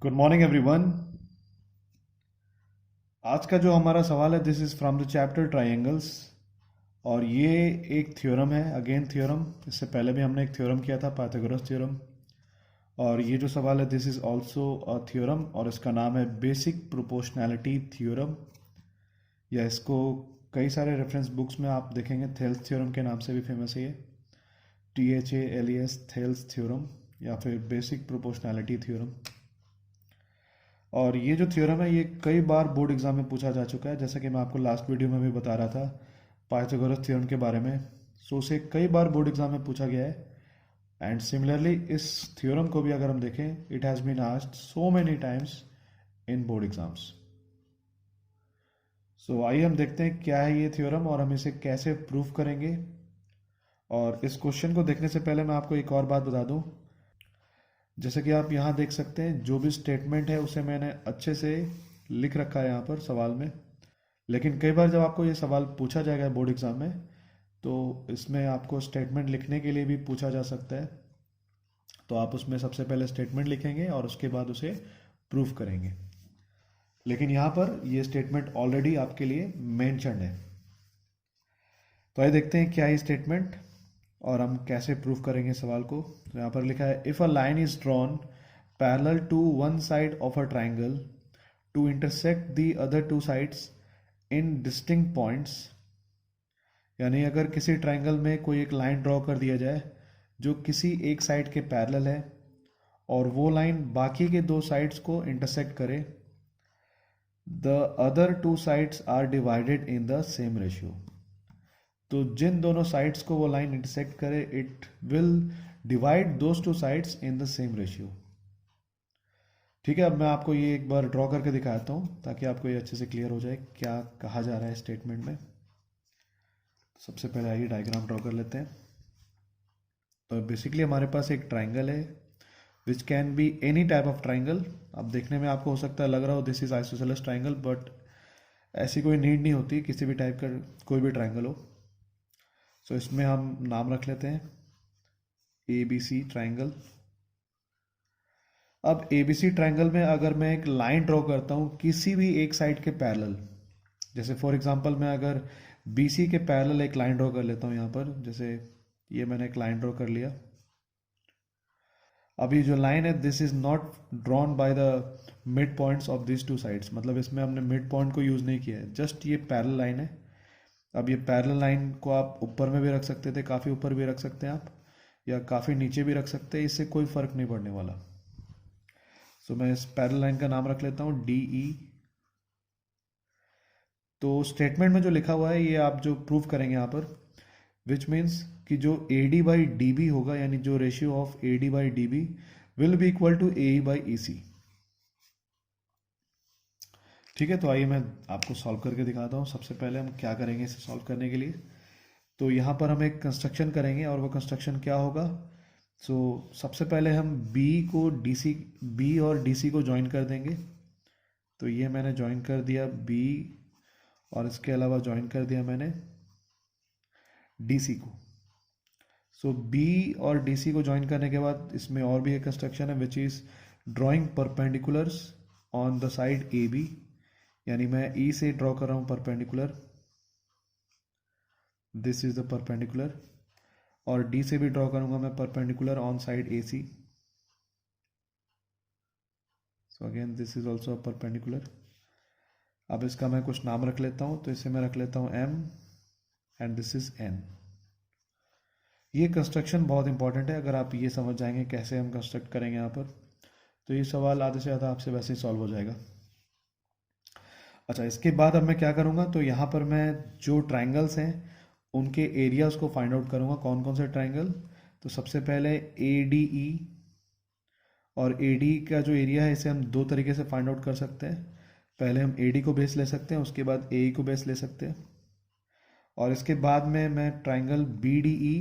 Good morning everyone. आज का जो हमारा सवाल है this is from the chapter triangles. और ये एक थ्योरम है, अगेन थ्योरम। इससे पहले भी हमने एक थ्योरम किया था, पाइथागोरस थ्योरम। और ये जो सवाल है this is also a theorem और इसका नाम है बेसिक प्रोपोर्शनैलिटी थ्योरम। या इसको कई सारे रेफरेंस बुक्स में आप देखेंगे थेल्स थ्योरम के नाम से भी फेमस है ये, THALES थेल्स थ्योरम या फिर बेसिक प्रोपोर्शनैलिटी थ्योरम। और ये जो थ्योरम है ये कई बार बोर्ड एग्जाम में पूछा जा चुका है, जैसा कि मैं आपको लास्ट वीडियो में भी बता रहा था पाइथागोरस थ्योरम के बारे में। सो उसे कई बार बोर्ड एग्जाम में पूछा गया है। एंड सिमिलरली इस थ्योरम को भी अगर हम देखें, it has been asked so many times in board exams. So आइए हम देखते हैं क्या है ये थ्योरम और हम इसे कैसे प्रूव करेंगे। और इस क्वेश्चन को देखने से पहले मैं आपको एक और बात बता दूं। जैसे कि आप यहाँ देख सकते हैं जो भी स्टेटमेंट है उसे मैंने अच्छे से लिख रखा है यहाँ पर सवाल में। लेकिन कई बार जब आपको ये सवाल पूछा जाएगा बोर्ड एग्जाम में तो इसमें आपको स्टेटमेंट लिखने के लिए भी पूछा जा सकता है। तो आप उसमें सबसे पहले स्टेटमेंट लिखेंगे और उसके बाद उसे प्रूफ करेंगे। लेकिन यहाँ पर ये स्टेटमेंट ऑलरेडी आपके लिए मेंशन्ड है। तो आइए देखते हैं क्या है स्टेटमेंट और हम कैसे प्रूफ करेंगे सवाल को। तो यहाँ पर लिखा है if a line is drawn parallel to one side of a triangle to intersect the other two sides in distinct points. यानी अगर किसी ट्राइंगल में कोई एक लाइन ड्रॉ कर दिया जाए जो किसी एक साइड के पैरेलल है और वो लाइन बाकी के दो साइड्स को इंटरसेक्ट करे, the other two sides are divided in the same ratio. तो जिन दोनों साइड्स को वो लाइन इंटरसेक्ट करे it will divide those two sides in the same ratio. ठीक है, अब मैं आपको ये एक बार ड्रॉ करके दिखाता हूँ ताकि आपको ये अच्छे से क्लियर हो जाए क्या कहा जा रहा है स्टेटमेंट में। सबसे पहले आइए डायग्राम ड्रॉ कर लेते हैं। तो बेसिकली हमारे पास एक ट्राइंगल है which can be any type of triangle. अब देखने में आपको हो सकता है लग रहा हो this is isosceles triangle, but ऐसी कोई नीड नहीं होती, किसी भी टाइप का कोई भी ट्राइंगल हो। सो इसमें हम नाम रख लेते हैं ABC ट्राइंगल। अब ABC ट्राइंगल में अगर मैं एक लाइन ड्रॉ करता हूँ किसी भी एक साइड के पैरेलल, जैसे फॉर एग्जांपल मैं अगर BC के पैरेलल एक लाइन ड्रॉ कर लेता हूँ यहाँ पर, जैसे ये मैंने एक लाइन ड्रॉ कर लिया। अब ये जो लाइन है this is not drawn by the mid points of this two sides, मतलब इसमें हमने मिड पॉइंट को यूज़ नहीं किया है, जस्ट ये पैरेलल लाइन है। अब ये पैरेलल लाइन को आप ऊपर में भी रख सकते थे, काफ़ी ऊपर भी रख सकते हैं आप, या काफ़ी नीचे भी रख सकते हैं, इससे कोई फ़र्क नहीं पड़ने वाला। सो मैं इस पैरेलल लाइन का नाम रख लेता हूँ DE। तो स्टेटमेंट में जो लिखा हुआ है ये आप जो प्रूव करेंगे यहाँ पर, विच मीन्स कि जो AD/DB होगा, यानी जो ratio of AD/DB will be equal to AE/EC। ठीक है, तो आइए मैं आपको सॉल्व करके दिखाता हूँ। सबसे पहले हम क्या करेंगे इसे सॉल्व करने के लिए। तो यहाँ पर हम एक कंस्ट्रक्शन करेंगे और वो कंस्ट्रक्शन क्या होगा। सबसे पहले हम B और DC को ज्वाइन कर देंगे। तो ये मैंने ज्वाइन कर दिया B और इसके अलावा ज्वाइन कर दिया मैंने DC को। B और DC को ज्वाइन करने के बाद इसमें और भी एक कंस्ट्रक्शन है which is drawing perpendiculars on the side AB। यानी मैं E से ड्रॉ कर रहा हूँ perpendicular, this is the perpendicular. और D से भी ड्रॉ करूंगा मैं perpendicular on side AC। So again this is also a perpendicular. अब इसका मैं कुछ नाम रख लेता हूँ, तो इसे मैं रख लेता हूँ M and this is N। ये कंस्ट्रक्शन बहुत इंपॉर्टेंट है, अगर आप ये समझ जाएंगे कैसे हम कंस्ट्रक्ट करेंगे यहाँ पर तो ये सवाल आधे से ज़्यादा आपसे वैसे ही सॉल्व हो जाएगा। अच्छा, इसके बाद अब मैं क्या करूँगा, तो यहाँ पर मैं जो ट्राइंगल्स हैं उनके एरियाज़ को फाइंड आउट करूँगा, कौन कौन से ट्राइंगल। तो सबसे पहले ADE, और AD का जो एरिया है इसे हम दो तरीके से फाइंड आउट कर सकते हैं। पहले हम AD को बेस ले सकते हैं, उसके बाद AE को बेस ले सकते हैं, और इसके बाद में मैं ट्राइंगल BDE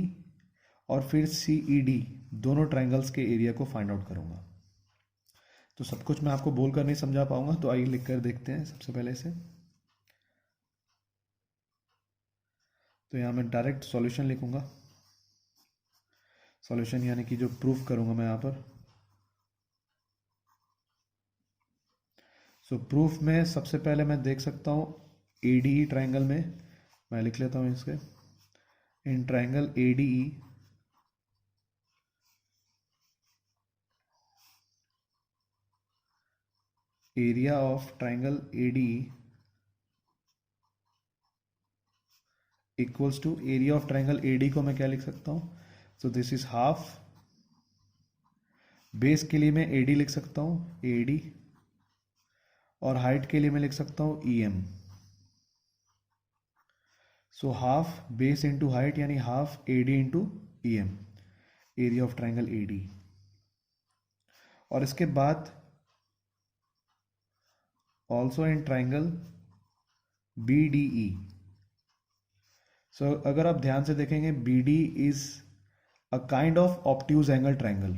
और फिर CED दोनों ट्राइंगल्स के एरिया को फाइंड आउट करूँगा। तो सब कुछ मैं आपको बोल कर नहीं समझा पाऊंगा, तो आइए लिख कर देखते हैं सबसे पहले इसे। तो यहाँ मैं डायरेक्ट सॉल्यूशन लिखूंगा, सॉल्यूशन यानी कि जो प्रूफ करूंगा मैं यहाँ पर। सो प्रूफ में सबसे पहले मैं देख सकता हूँ ए डी ई ट्राइंगल में, मैं लिख लेता हूँ इसके, in triangle A D E area of triangle A D E equals to area of triangle A D को मैं क्या लिख सकता हूँ, so this is half, base के लिए मैं ए डी लिख सकता हूँ ए डी, और हाइट के लिए मैं लिख सकता हूँ E M. So half base into height यानी half A D into E M, area of triangle A D. और इसके बाद also in triangle B D E. So अगर आप ध्यान से देखेंगे B D is a kind of obtuse angle triangle,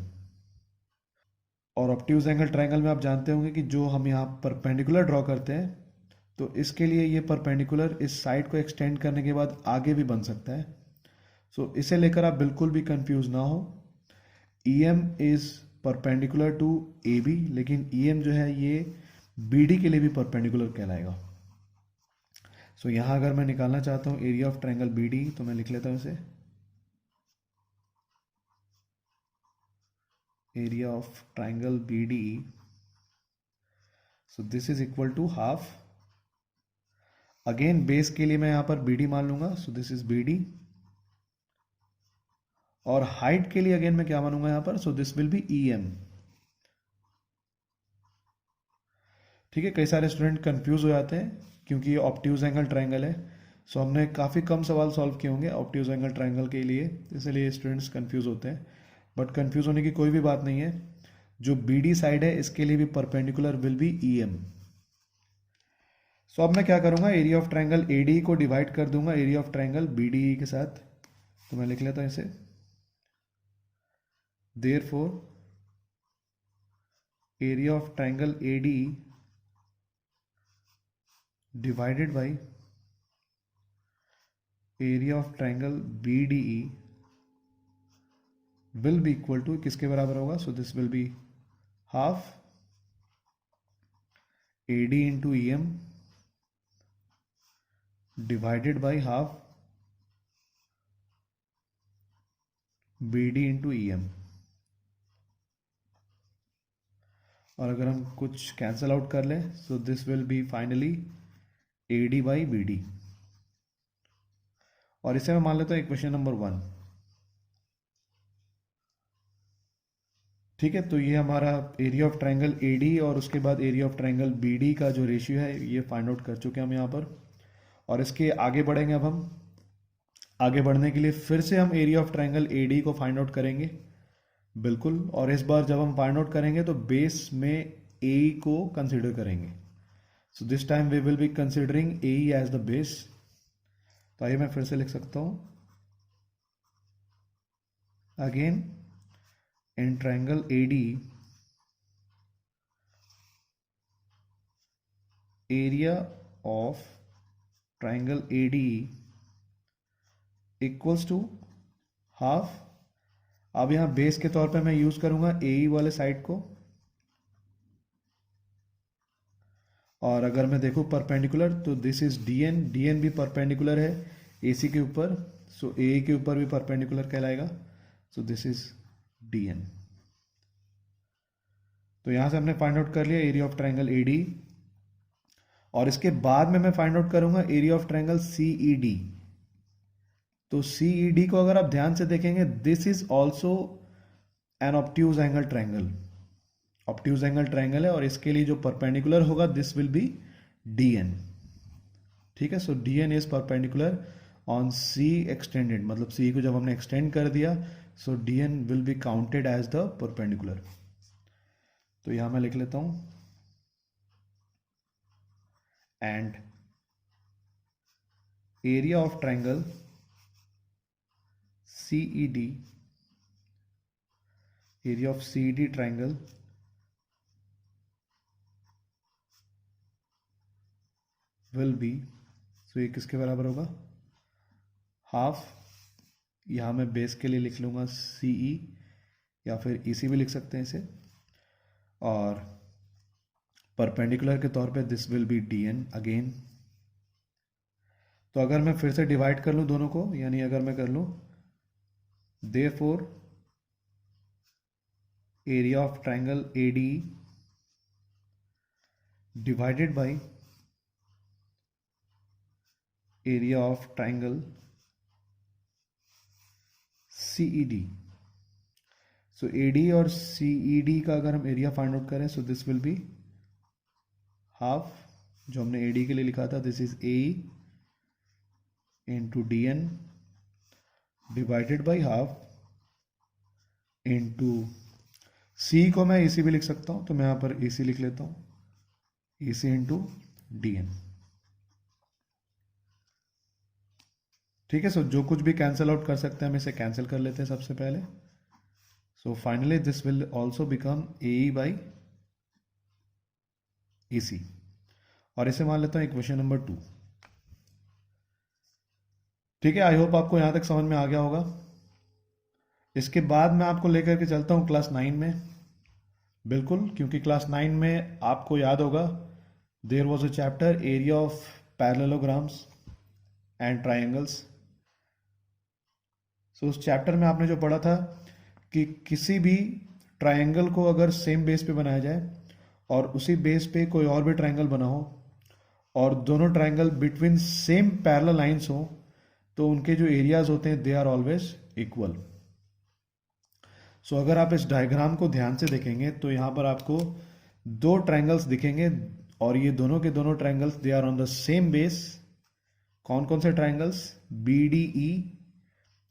और ऑब्ट्यूज एंगल ट्राइंगल में आप जानते होंगे कि जो हम यहाँ परपेंडिकुलर ड्रॉ करते हैं तो इसके लिए ये परपेंडिकुलर इस साइड को एक्सटेंड करने के बाद आगे भी बन सकता है। सो इसे लेकर आप बिल्कुल भी कंफ्यूज ना हो। E M is perpendicular to A B, लेकिन ई एम जो है ये बी डी के लिए भी परपेंडिकुलर कहलाएगा। सो यहाँ अगर मैं निकालना चाहता हूँ area of triangle B D, तो मैं लिख लेता हूँ इसे area of triangle B D, so this is equal to half, again base के लिए मैं यहां पर बी डी मान लूंगा, so this is B D, और हाइट के लिए अगेन मैं क्या मानूंगा यहां पर, so this will be E M. ठीक है, कई सारे स्टूडेंट कंफ्यूज हो जाते हैं क्योंकि ये ऑब्ट्यूज एंगल ट्राइंगल है। सो हमने काफ़ी कम सवाल सॉल्व किए होंगे ऑब्ट्यूज एंगल ट्राइंगल के लिए, इसलिए स्टूडेंट्स कंफ्यूज होते हैं, बट कंफ्यूज होने की कोई भी बात नहीं है। जो बी डी साइड है इसके लिए भी perpendicular will be E M. So अब मैं क्या करूंगा, area of triangle A D को डिवाइड कर दूंगा area of triangle B D के साथ, तो मैं लिख लेता हूं इसे therefore area of triangle A D divided by area of triangle B D E will be equal to, किसके बराबर होगा, so this will be half A D into E M divided by half B D into E M. और अगर हम कुछ cancel out कर लें, so this will be finally A D by B D. और इसे मैं मान लेता हूं इक्वेशन नंबर 1। ठीक है, तो ये हमारा area of triangle A D और उसके बाद area of triangle B D का जो रेशियो है ये फाइंड आउट कर चुके हैं हम यहाँ पर। और इसके आगे बढ़ेंगे, अब हम आगे बढ़ने के लिए फिर से हम area of triangle A D को फाइंड आउट करेंगे, बिल्कुल। और इस बार जब हम फाइंड आउट करेंगे तो बेस में ए को कंसिडर करेंगे, so this time we will be considering A as the base. तो आइए मैं फिर से लिख सकता हूं again in triangle A D area of triangle A D equals to half. अब यहां बेस के तौर पे मैं यूज करूंगा ए वाले साइड को, और अगर मैं देखूं परपेंडिकुलर तो this is D N, D N भी परपेंडिकुलर है ए सी के ऊपर, सो ए के ऊपर भी परपेंडिकुलर कहलाएगा, so this is D N. तो यहां से हमने फाइंड आउट कर लिया area of triangle A D, और इसके बाद में मैं फाइंड आउट करूंगा area of triangle C E D. तो सी ई डी को अगर आप ध्यान से देखेंगे, this is also an obtuse angle triangle, obtuse angle triangle है, और इसके लिए जो परपेंडिकुलर होगा this will be D N. ठीक है, so D N is perpendicular on C extended, मतलब सी को जब हमने एक्सटेंड कर दिया, so D N will be counted as the perpendicular. तो यहां मैं लिख लेता हूं and area of triangle C E D, area of C E D triangle will be, सो ये किसके बराबर होगा, हाफ, यहां मैं बेस के लिए लिख लूंगा सी ई, या फिर ई सी भी लिख सकते हैं इसे, और परपेंडिकुलर के तौर पे this will be D N again. तो अगर मैं फिर से डिवाइड कर लूँ दोनों को, यानी अगर मैं कर लूँ therefore area of triangle A D divided by area of triangle CED। So AD और CED का अगर हम एरिया फाइंड आउट करें, सो दिस विल बी हाफ, जो हमने AD के लिए लिखा था, this is AE into DN divided by half into C को मैं AC भी लिख सकता हूं, तो मैं यहां पर AC लिख लेता हूं, AC इंटू DN। ठीक है, सो जो कुछ भी कैंसिल आउट कर सकते हैं हम इसे कैंसिल कर लेते हैं सबसे पहले। So finally this will also become AE by AC, और इसे मान लेता हूं इक्वेशन नंबर 2। ठीक है, आई होप आपको यहां तक समझ में आ गया होगा। इसके बाद मैं आपको लेकर के चलता हूं क्लास 9 में। बिल्कुल, क्योंकि क्लास 9 में आपको याद होगा there was a chapter area of parallelograms and triangles. So उस चैप्टर में आपने जो पढ़ा था कि किसी भी ट्राइंगल को अगर सेम बेस पे बनाया जाए और उसी बेस पे कोई और भी ट्राइंगल बना हो और दोनों triangle between same parallel lines हो, तो उनके जो एरियाज होते हैं दे आर ऑलवेज इक्वल। सो अगर आप इस डायग्राम को ध्यान से देखेंगे तो यहां पर आपको दो ट्राइंगल्स दिखेंगे, और ये दोनों के दोनों triangles they are on the same base. कौन कौन से ट्राइंगल्स? BDE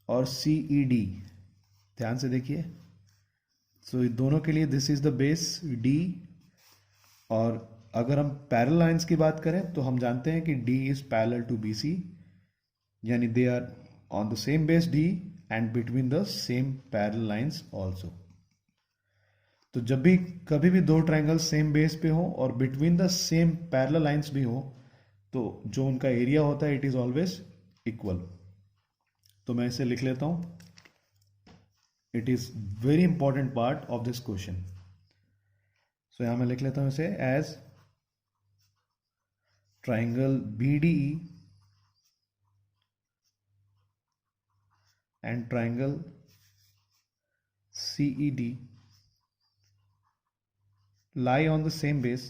और CED। ध्यान से देखिए, सो दोनों के लिए this is the base D, और अगर हम पैरेलल लाइंस की बात करें तो हम जानते हैं कि D is parallel to BC, यानी they are on the same base D and between the same parallel lines also. तो जब भी कभी भी दो ट्राइंगल सेम बेस पे हो और between the same parallel lines भी हो, तो जो उनका एरिया होता है इट इज ऑलवेज इक्वल। तो मैं इसे लिख लेता हूं, it is very important part of this question. So यहां मैं लिख लेता हूं इसे as triangle BDE and triangle CED lie on the same base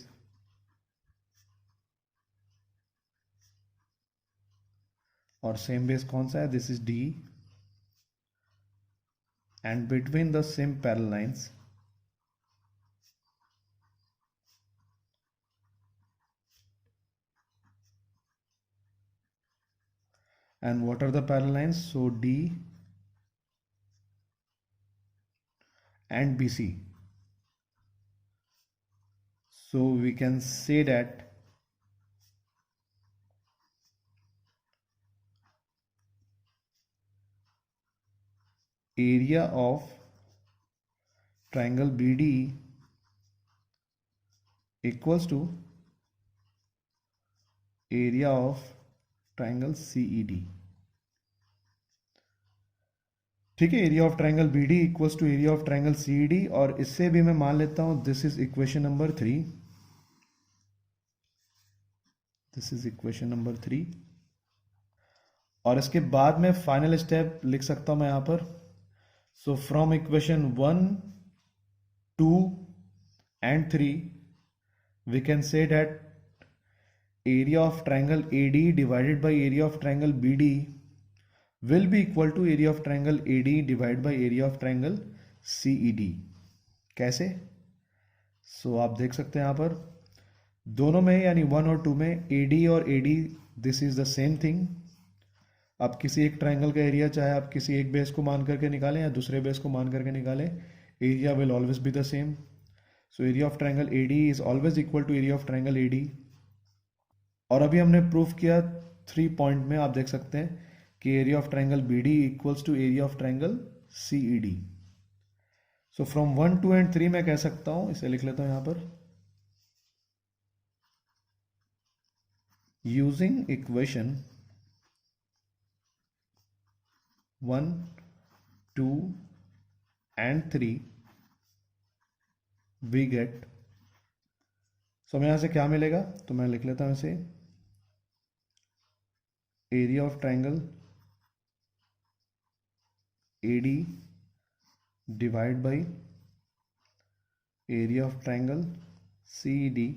और सेम बेस कौन सा है? This is D, and between the same parallel lines and what are the parallel lines? So D and BC. So we can say that area of triangle BDE equals to area of triangle CED। ठीक है, area of triangle BD equals to area of triangle CED, और इससे भी मैं मान लेता हूं this is equation number 3। This is equation number 3, और इसके बाद में फाइनल स्टेप लिख सकता हूं मैं यहां पर। So from equation 1, 2 and 3 we can say that area of triangle AD divided by area of triangle BD will be equal to area of triangle AD divided by area of triangle CED। कैसे? सो आप देख सकते हैं यहां पर दोनों में, यानी 1 और 2 में AD और AD this is the same thing. अब किसी एक ट्राइंगल का एरिया चाहे आप किसी एक बेस को मान करके निकालें या दूसरे बेस को मान करके निकालें, area will always be the same. So area of triangle AD is always equal to area of triangle AD। और अभी हमने प्रूफ किया 3 पॉइंट में, आप देख सकते हैं कि area of triangle BD equals to area of triangle CED। So from 1, 2 and 3 मैं कह सकता हूं, इसे लिख लेता हूं यहां पर, using equation 1, 2 and 3 we get सो हमें यहाँ से क्या मिलेगा, तो मैं लिख लेता हूँ इसे, area of triangle AD divide by area of triangle CD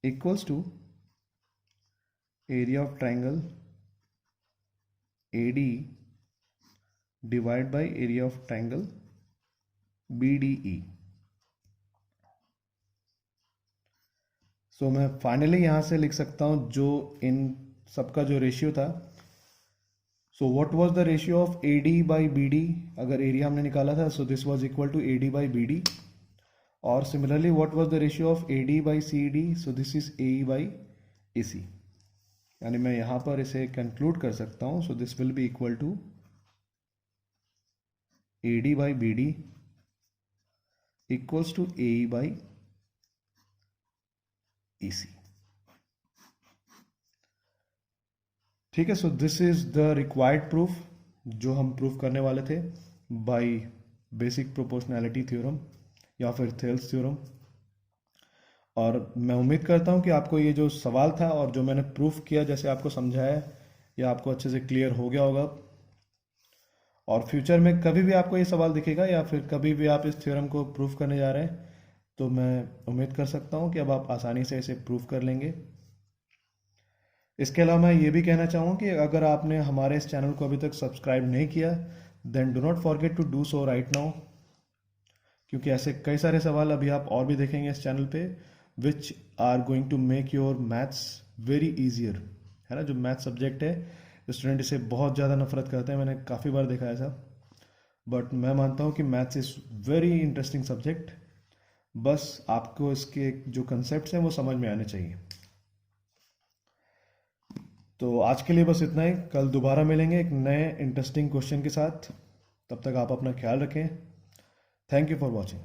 equals to area of triangle AD divide by area of triangle BDE। So मैं फाइनली यहाँ से लिख सकता हूँ जो इन सबका जो रेशियो था। So what was the ratio of AD by BD, अगर एरिया हमने निकाला था, so this was equal to AD by BD। और similarly what was the ratio of AD by CD, so this is AE by AC। यानी मैं यहाँ पर इसे कंक्लूड कर सकता हूँ, so this will be equal to AD by BD equals to AE by EC। ठीक है, so this is the required proof जो हम प्रूफ करने वाले थे बाय बेसिक प्रोपोर्शनैलिटी थ्योरम या फिर थेल्स थ्योरम। और मैं उम्मीद करता हूँ कि आपको ये जो सवाल था और जो मैंने प्रूफ किया, जैसे आपको समझाया, ये आपको अच्छे से क्लियर हो गया होगा। और फ्यूचर में कभी भी आपको ये सवाल दिखेगा या फिर कभी भी आप इस थ्योरम को प्रूफ करने जा रहे हैं, तो मैं उम्मीद कर सकता हूँ कि अब आप आसानी से इसे प्रूफ कर लेंगे। इसके अलावा मैं ये भी कहना चाहूँगा कि अगर आपने हमारे इस चैनल को अभी तक सब्सक्राइब नहीं किया, then do not forget to do so right now, क्योंकि ऐसे कई सारे सवाल अभी आप और भी देखेंगे इस चैनल पे which are going to make your maths very easier, है ना। जो मैथ सब्जेक्ट है, स्टूडेंट इसे बहुत ज़्यादा नफरत करते हैं, मैंने काफ़ी बार देखा है ऐसा, बट मैं मानता हूँ कि maths is very interesting subject. बस आपको इसके जो कंसेप्ट हैं वो समझ में आने चाहिए। तो आज के लिए बस इतना ही, कल दोबारा मिलेंगे एक नए इंटरेस्टिंग क्वेश्चन के साथ। तब तक आप अपना ख्याल रखें। Thank you for watching.